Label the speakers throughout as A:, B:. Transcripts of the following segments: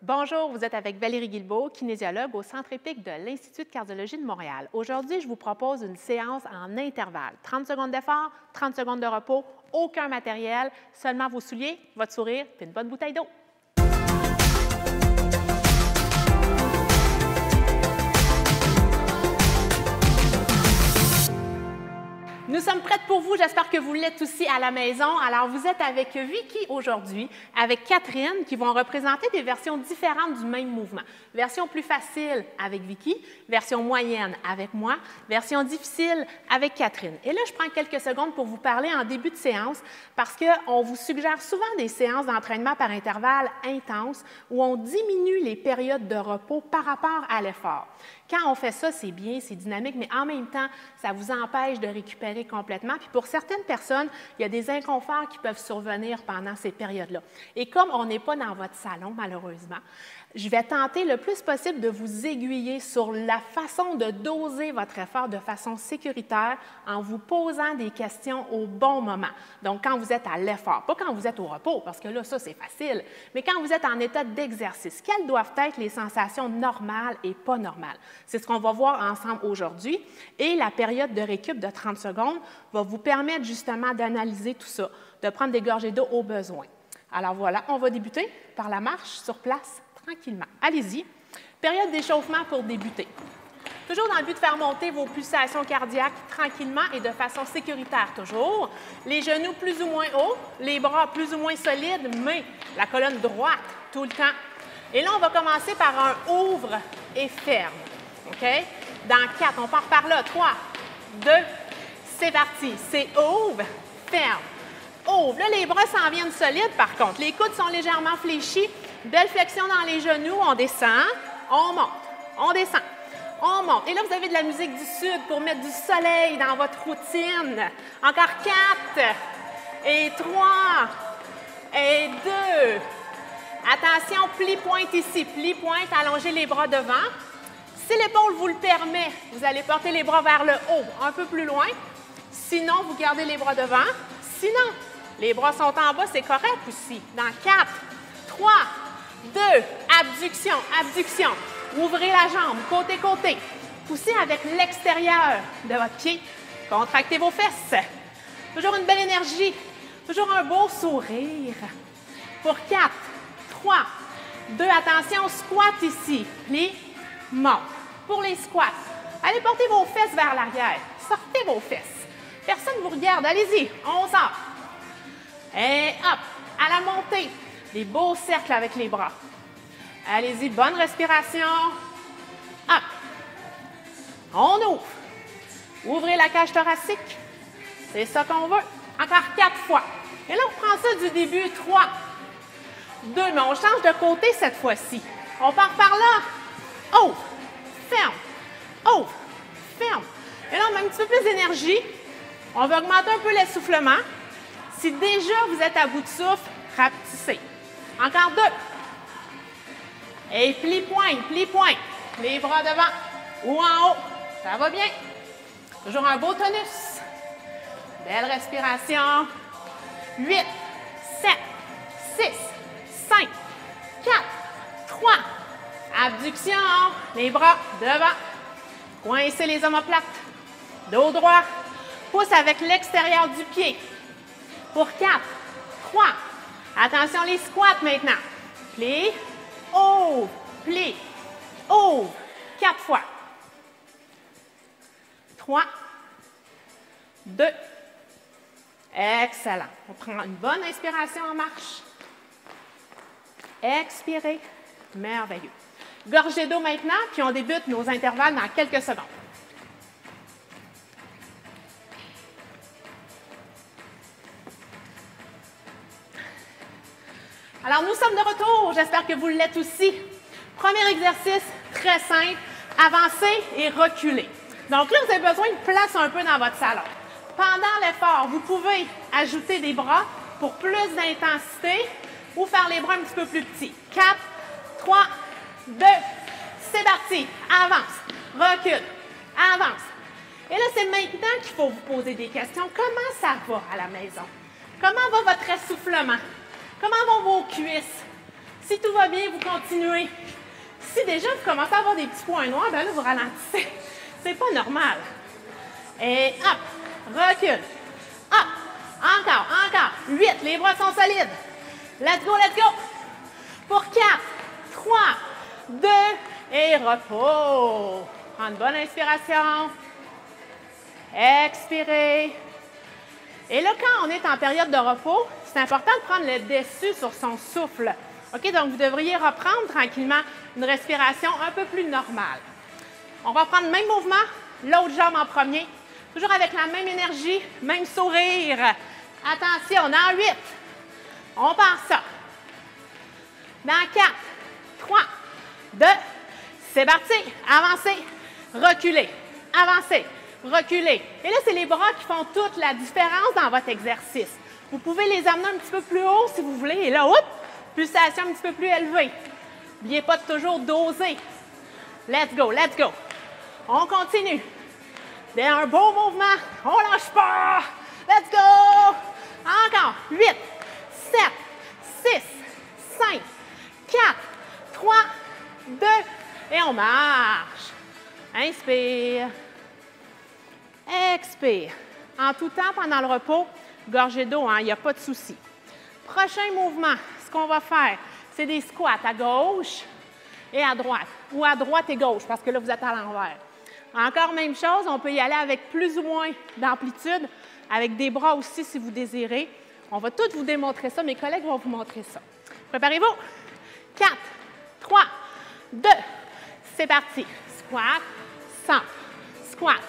A: Bonjour, vous êtes avec Valérie Guilbeault, kinésiologue au Centre épique de l'Institut de cardiologie de Montréal. Aujourd'hui, je vous propose une séance en intervalle. 30 secondes d'effort, 30 secondes de repos, aucun matériel, seulement vos souliers, votre sourire et une bonne bouteille d'eau. Nous sommes prêtes pour vous. J'espère que vous l'êtes aussi à la maison. Alors, vous êtes avec Vicky aujourd'hui, avec Catherine, qui vont représenter des versions différentes du même mouvement. Version plus facile avec Vicky, version moyenne avec moi, version difficile avec Catherine. Et là, je prends quelques secondes pour vous parler en début de séance parce qu'on vous suggère souvent des séances d'entraînement par intervalle intenses où on diminue les périodes de repos par rapport à l'effort. Quand on fait ça, c'est bien, c'est dynamique, mais en même temps, ça vous empêche de récupérer complètement. Puis pour certaines personnes, il y a des inconforts qui peuvent survenir pendant ces périodes-là. Et comme on n'est pas dans votre salon, malheureusement, je vais tenter le plus possible de vous aiguiller sur la façon de doser votre effort de façon sécuritaire en vous posant des questions au bon moment. Donc, quand vous êtes à l'effort, pas quand vous êtes au repos, parce que là, ça, c'est facile, mais quand vous êtes en état d'exercice, quelles doivent être les sensations normales et pas normales? C'est ce qu'on va voir ensemble aujourd'hui. Et la période de récup de 30 secondes va vous permettre justement d'analyser tout ça, de prendre des gorgées d'eau au besoin. Alors voilà, on va débuter par la marche sur place tranquillement. Allez-y. Période d'échauffement pour débuter. Toujours dans le but de faire monter vos pulsations cardiaques tranquillement et de façon sécuritaire toujours. Les genoux plus ou moins hauts, les bras plus ou moins solides, mais la colonne droite tout le temps. Et là, on va commencer par un ouvre et ferme. OK? Dans 4, on part par là. 3, 2, c'est parti. C'est ouvre, ferme. Ouvre. Là, les bras s'en viennent solides, par contre. Les coudes sont légèrement fléchis. Belle flexion dans les genoux. On descend, on monte, on descend, on monte. Et là, vous avez de la musique du Sud pour mettre du soleil dans votre routine. Encore 4, et 3, et 2. Attention, plie-pointe ici. Plie-pointe, allongez les bras devant. Si l'épaule vous le permet, vous allez porter les bras vers le haut, un peu plus loin. Sinon, vous gardez les bras devant. Sinon, les bras sont en bas, c'est correct aussi. Dans 4, 3, 2, abduction, abduction. Ouvrez la jambe, côté-côté. Poussez avec l'extérieur de votre pied. Contractez vos fesses. Toujours une belle énergie. Toujours un beau sourire. Pour 4, 3, 2, attention, squat ici. Plie, monte. Pour les squats, allez porter vos fesses vers l'arrière. Sortez vos fesses. Personne ne vous regarde. Allez-y, on sort. Et hop, à la montée. Des beaux cercles avec les bras. Allez-y, bonne respiration. Hop. On ouvre. Ouvrez la cage thoracique. C'est ça qu'on veut. Encore 4 fois. Et là, on prend ça du début. 3, 2, mais on change de côté cette fois-ci. On part par là. Ouvre. Ferme. Ouvre. Ferme. Et là, on met un petit peu plus d'énergie. On va augmenter un peu l'essoufflement. Si déjà vous êtes à bout de souffle, rapetissez. Encore 2. Et plie-pointe, plie-pointe. Les bras devant ou en haut. Ça va bien. Toujours un beau tonus. Belle respiration. 8, 7, 6, 5, 4, 3. Abduction. Les bras devant. Coincez les omoplates. Dos droit. Pousse avec l'extérieur du pied. Pour 4, 3. Attention, les squats maintenant. Plie, ouvre, plie, ouvre. 4 fois. 3, 2. Excellent. On prend une bonne inspiration en marche. Expirez. Merveilleux. Gorgée d'eau maintenant, puis on débute nos intervalles dans quelques secondes. Alors, nous sommes de retour. J'espère que vous l'êtes aussi. Premier exercice, très simple. Avancez et reculez. Donc là, vous avez besoin de place un peu dans votre salon. Pendant l'effort, vous pouvez ajouter des bras pour plus d'intensité ou faire les bras un petit peu plus petits. 4, 3, 2, c'est parti. Avance, recule, avance. Et là, c'est maintenant qu'il faut vous poser des questions. Comment ça va à la maison? Comment va votre essoufflement? Comment vont vos cuisses? Si tout va bien, vous continuez. Si déjà vous commencez à avoir des petits points noirs, ben là, vous ralentissez. C'est pas normal. Et hop, recule. Hop, encore, encore. 8, les bras sont solides. Let's go, let's go. Pour 4, 3, 2 et repos. Prends une bonne inspiration. Expirez. Et là, quand on est en période de repos, c'est important de prendre le dessus sur son souffle. OK, donc vous devriez reprendre tranquillement une respiration un peu plus normale. On va prendre le même mouvement, l'autre jambe en premier, toujours avec la même énergie, même sourire. Attention, dans 8, on part ça. Dans 4, 3, 2, c'est parti. Avancez, reculez, avancez, reculez. Et là, c'est les bras qui font toute la différence dans votre exercice. Vous pouvez les amener un petit peu plus haut si vous voulez. Et là, hop, pulsation un petit peu plus élevée. N'oubliez pas de toujours doser. Let's go, let's go. On continue. Un beau mouvement. On ne lâche pas. Let's go. Encore. 8, 7, 6, 5, 4, 3, 2, et on marche. Inspire. Expire. En tout temps, pendant le repos, gorgée d'eau, hein, il n'y a pas de souci. Prochain mouvement, ce qu'on va faire, c'est des squats à gauche et à droite, ou à droite et gauche, parce que là, vous êtes à l'envers. Encore même chose, on peut y aller avec plus ou moins d'amplitude, avec des bras aussi si vous désirez. On va tous vous démontrer ça, mes collègues vont vous montrer ça. Préparez-vous. 4, 3, 2, c'est parti. Squat, centre, squat.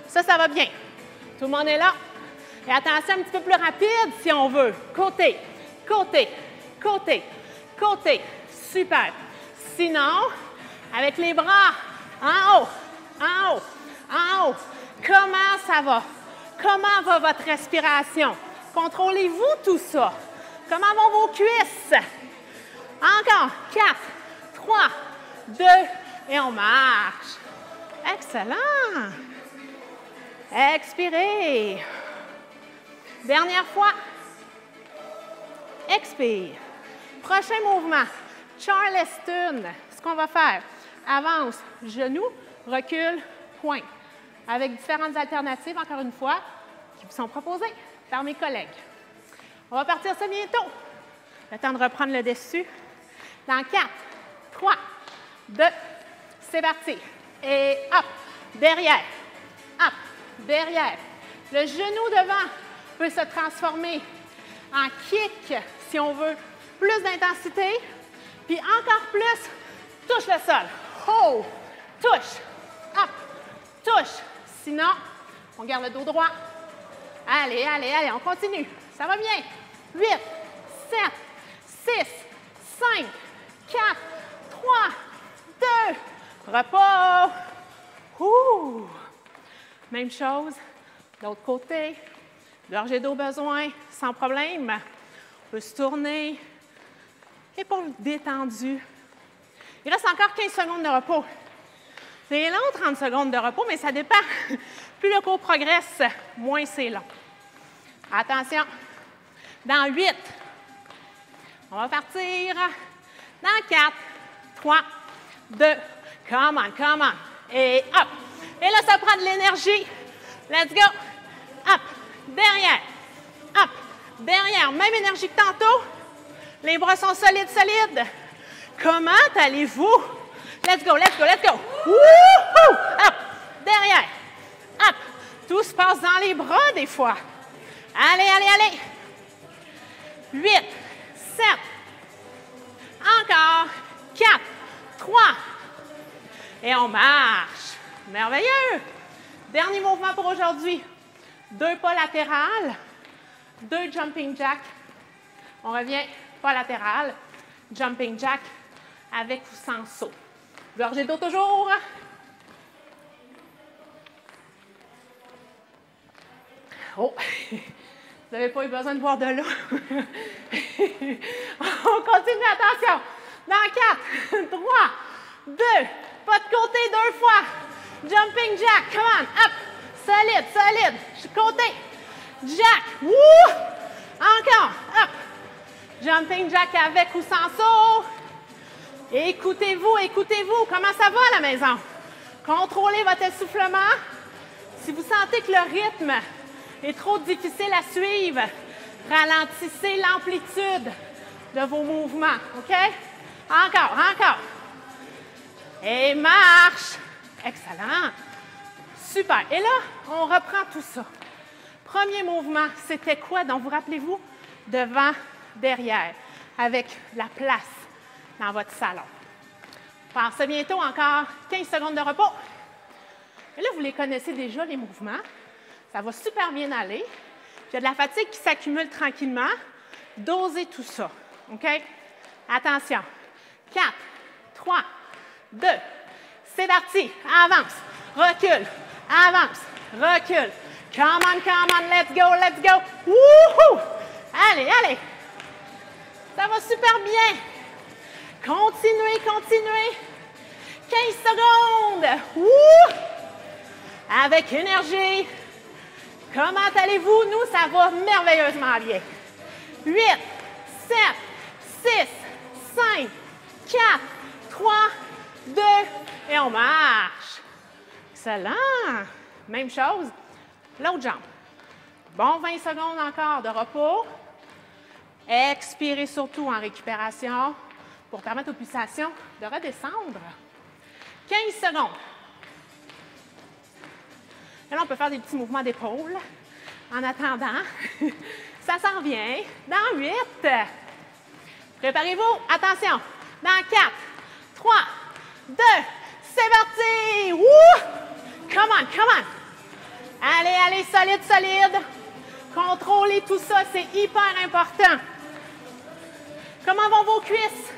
A: Ça va bien. Tout le monde est là. Et attention, un petit peu plus rapide si on veut. Côté, côté, côté, côté. Super. Sinon, avec les bras en haut, en haut, en haut. Comment ça va? Comment va votre respiration? Contrôlez-vous tout ça? Comment vont vos cuisses? Encore. 4, 3, 2, et on marche. Excellent. Expirez. Dernière fois. Expire. Prochain mouvement. Charleston. Ce qu'on va faire, avance, genou, recule, pointe. Avec différentes alternatives, encore une fois, qui vous sont proposées par mes collègues. On va partir ça bientôt. Le temps de reprendre le dessus. Dans 4, 3, 2, c'est parti. Et hop, derrière, hop, derrière. Le genou devant peut se transformer en kick, si on veut, plus d'intensité. Puis encore plus, touche le sol. Oh, touche, hop, touche. Sinon, on garde le dos droit. Allez, allez, allez, on continue. Ça va bien. 8, 7, 6, 5, 4, 3, 2, repos. Ouh. Même chose, de l'autre côté. Gorgée d'eau besoin, sans problème. On peut se tourner. Épaules détendues. Il reste encore 15 secondes de repos. C'est long, 30 secondes de repos, mais ça dépend. Plus le cours progresse, moins c'est long. Attention. Dans 8, on va partir. Dans 4, 3, 2, come on, come on. Et hop. Et là, ça prend de l'énergie. Let's go. Hop. Derrière. Hop. Derrière. Même énergie que tantôt. Les bras sont solides, solides. Comment allez-vous? Let's go, let's go, let's go. Wouhou! Hop. Derrière. Hop. Tout se passe dans les bras des fois. Allez, allez, allez. 8, 7. Encore. 4, 3. Et on marche. Merveilleux. Dernier mouvement pour aujourd'hui. 2 pas latérales. 2 jumping jacks. On revient pas latéral. Jumping jack avec ou sans saut. Gorgée d'eau toujours. Oh, vous n'avez pas eu besoin de boire de l'eau. On continue, attention. Dans 4, 3, 2, pas de côté 2 fois. Jumping jack, come on, up. Solide, solide. Côté. Jack. Wouh! Encore, up. Jumping jack avec ou sans saut. Écoutez-vous, écoutez-vous. Comment ça va à la maison? Contrôlez votre essoufflement. Si vous sentez que le rythme est trop difficile à suivre, ralentissez l'amplitude de vos mouvements, OK? Encore, encore. Et marche. Excellent. Super. Et là, on reprend tout ça. Premier mouvement, c'était quoi? Donc, vous rappelez-vous? Devant, derrière, avec la place dans votre salon. Passez bientôt encore 15 secondes de repos. Et là, vous les connaissez déjà, les mouvements. Ça va super bien aller. Il y a de la fatigue qui s'accumule tranquillement. Dosez tout ça. OK? Attention. 4, 3, 2. C'est parti. Avance. Recule. Avance. Recule. Come on, let's go, let's go. Wouhou! Allez, allez. Ça va super bien. Continuez, continuez. 15 secondes. Wouh! Avec énergie. Comment allez-vous? Nous, ça va merveilleusement bien. 8, 7, 6, 5, 4, 3, 2, et on marche. Excellent. Même chose. L'autre jambe. Bon, 20 secondes encore de repos. Expirez surtout en récupération pour permettre aux pulsations de redescendre. 15 secondes. Et là, on peut faire des petits mouvements d'épaule en attendant. Ça s'en vient. Dans 8. Préparez-vous. Attention. Dans 4, 3, 2, c'est parti. Wouh! Come on, come on. Allez, allez, solide, solide. Contrôlez tout ça, c'est hyper important. Comment vont vos cuisses?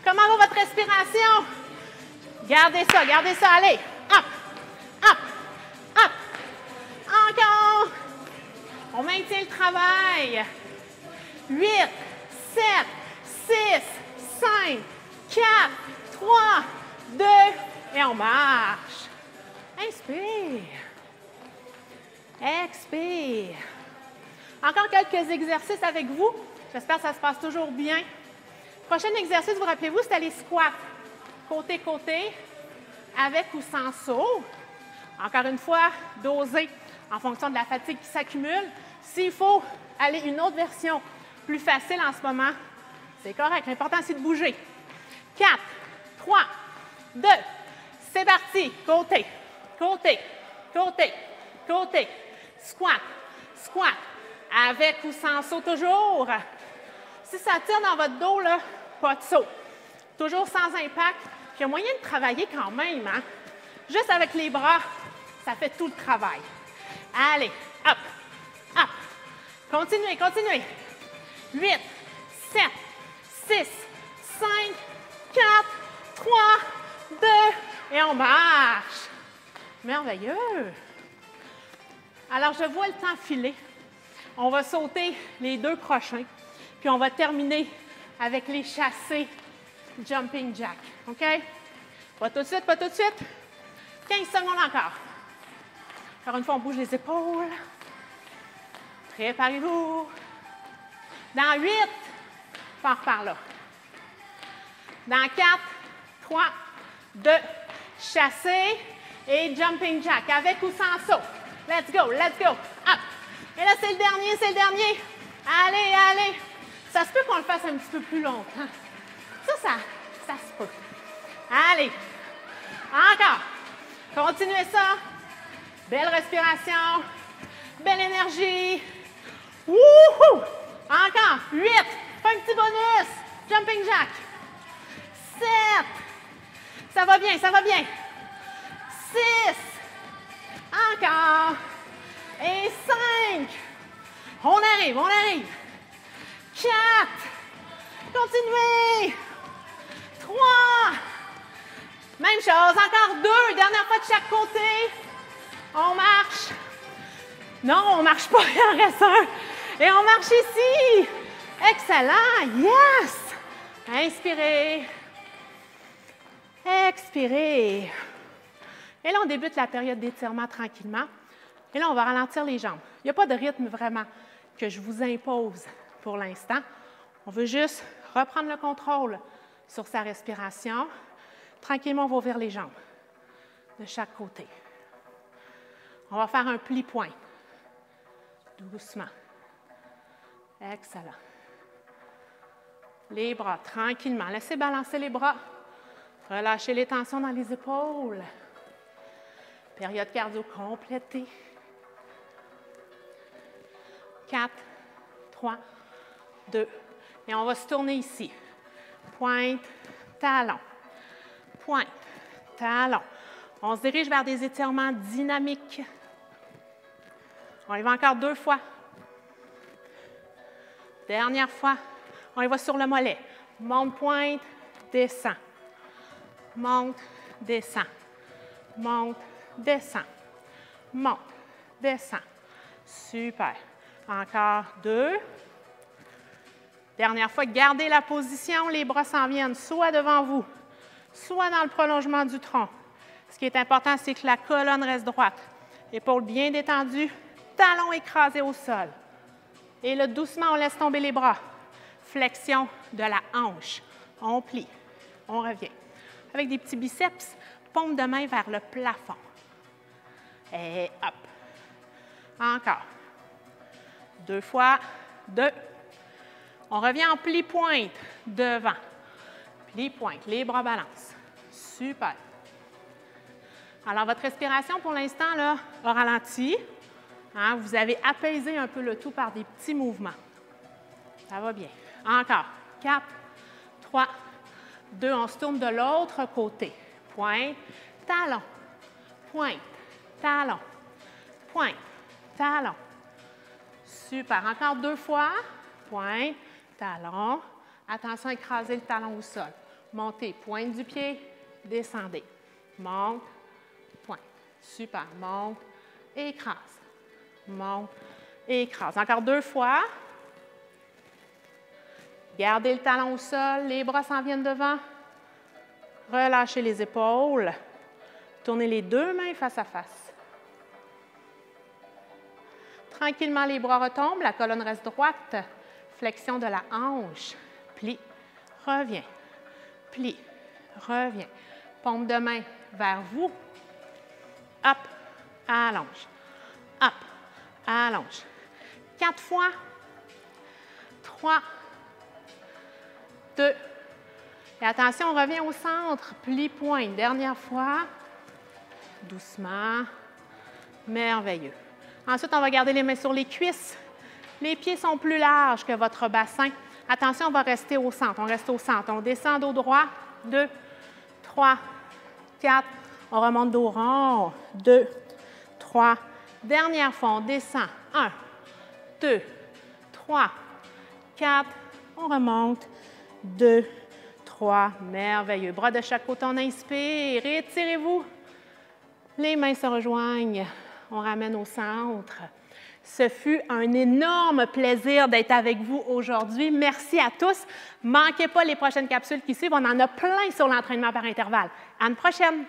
A: Comment va votre respiration? Gardez ça, allez. Hop, hop, hop. Encore. On maintient le travail. 8, 7, 6, 5, 4, 3, 2, et on marche. Inspire. Expire. Encore quelques exercices avec vous. J'espère que ça se passe toujours bien. Prochain exercice, vous rappelez-vous, c'était les squats. Côté-côté, avec ou sans saut. Encore une fois, doser en fonction de la fatigue qui s'accumule. S'il faut aller une autre version plus facile en ce moment, c'est correct. L'important, c'est de bouger. 4, 3, 2, c'est parti. Côté, côté, côté, côté. Squat, squat. Avec ou sans saut, toujours. Si ça tire dans votre dos, là, pas de saut. Toujours sans impact. Il y a moyen de travailler quand même, hein? Juste avec les bras, ça fait tout le travail. Allez, hop, hop. Continuez, continuez. 8, 7, 6, 5, 4, 3, 2, et on marche. Merveilleux. Alors, je vois le temps filer. On va sauter les 2 prochains, puis on va terminer avec les chassés jumping jack. OK? Pas tout de suite, pas tout de suite. 15 secondes encore. Encore une fois, on bouge les épaules. Préparez-vous. Dans 8, part par là. Dans 4, 3, 2, chassé et jumping jack, avec ou sans saut. Let's go, let's go. Up. Et là, c'est le dernier, c'est le dernier. Allez, allez. Ça se peut qu'on le fasse un petit peu plus longtemps. Ça se peut. Allez. Encore. Continuez ça. Belle respiration. Belle énergie. Wouhou! Encore. 8. Fais un petit bonus. Jumping jack. 7. Ça va bien, ça va bien. 6. Encore. Et 5. On arrive, on arrive. 4. Continuez. 3. Même chose. Encore 2. Dernière fois de chaque côté. On marche. Non, on ne marche pas. Il en reste un. Et on marche ici. Excellent. Yes. Inspirez. Expirez. Et là, on débute la période d'étirement tranquillement. Et là, on va ralentir les jambes. Il n'y a pas de rythme vraiment que je vous impose pour l'instant. On veut juste reprendre le contrôle sur sa respiration. Tranquillement, on va ouvrir les jambes de chaque côté. On va faire un pli-pointe. Doucement. Excellent. Les bras, tranquillement. Laissez balancer les bras. Relâchez les tensions dans les épaules. Période cardio complétée. 4, 3, 2. Et on va se tourner ici. Pointe, talon. Pointe, talon. On se dirige vers des étirements dynamiques. On y va encore 2 fois. Dernière fois. On y va sur le mollet. Monte, pointe, descend. Monte, descend. Monte, descend. Monte, descend. Super. Encore 2. Dernière fois, gardez la position. Les bras s'en viennent soit devant vous, soit dans le prolongement du tronc. Ce qui est important, c'est que la colonne reste droite. Épaules bien détendues, talons écrasés au sol. Et là, doucement, on laisse tomber les bras. Flexion de la hanche. On plie. On revient. Avec des petits biceps, paume de main vers le plafond. Et hop. Encore. 2 fois. 2. On revient en pli-pointe. Devant. Pli-pointe. Les bras balancent. Super. Alors, votre respiration, pour l'instant, là, a ralenti. Hein, vous avez apaisé un peu le tout par des petits mouvements. Ça va bien. Encore. 4, 3, 2. On se tourne de l'autre côté. Pointe, talon. Pointe, talon. Pointe, talon. Super. Encore 2 fois. Pointe, talon. Attention à écraser le talon au sol. Montez. Pointe du pied. Descendez. Monte. Pointe. Super. Monte. Écrase. Monte. Écrase. Encore 2 fois. Gardez le talon au sol. Les bras s'en viennent devant. Relâchez les épaules. Tournez les 2 mains face à face. Tranquillement, les bras retombent. La colonne reste droite. Flexion de la hanche. Plie. Reviens. Plie. Reviens. Paume de main vers vous. Hop. Allonge. Hop. Allonge. 4 fois. 3. 2. Et attention, on revient au centre. Pli-pointe. Dernière fois. Doucement. Merveilleux. Ensuite, on va garder les mains sur les cuisses. Les pieds sont plus larges que votre bassin. Attention, on va rester au centre. On reste au centre. On descend dos droit. 2, 3, 4. On remonte dos rond. 2, 3. Dernière fois, on descend. 1, 2, 3, 4. On remonte. 2, 3. Merveilleux. Bras de chaque côté, on inspire. Étirez-vous. Les mains se rejoignent. On ramène au centre. Ce fut un énorme plaisir d'être avec vous aujourd'hui. Merci à tous. Ne manquez pas les prochaines capsules qui suivent. On en a plein sur l'entraînement par intervalle. À une prochaine!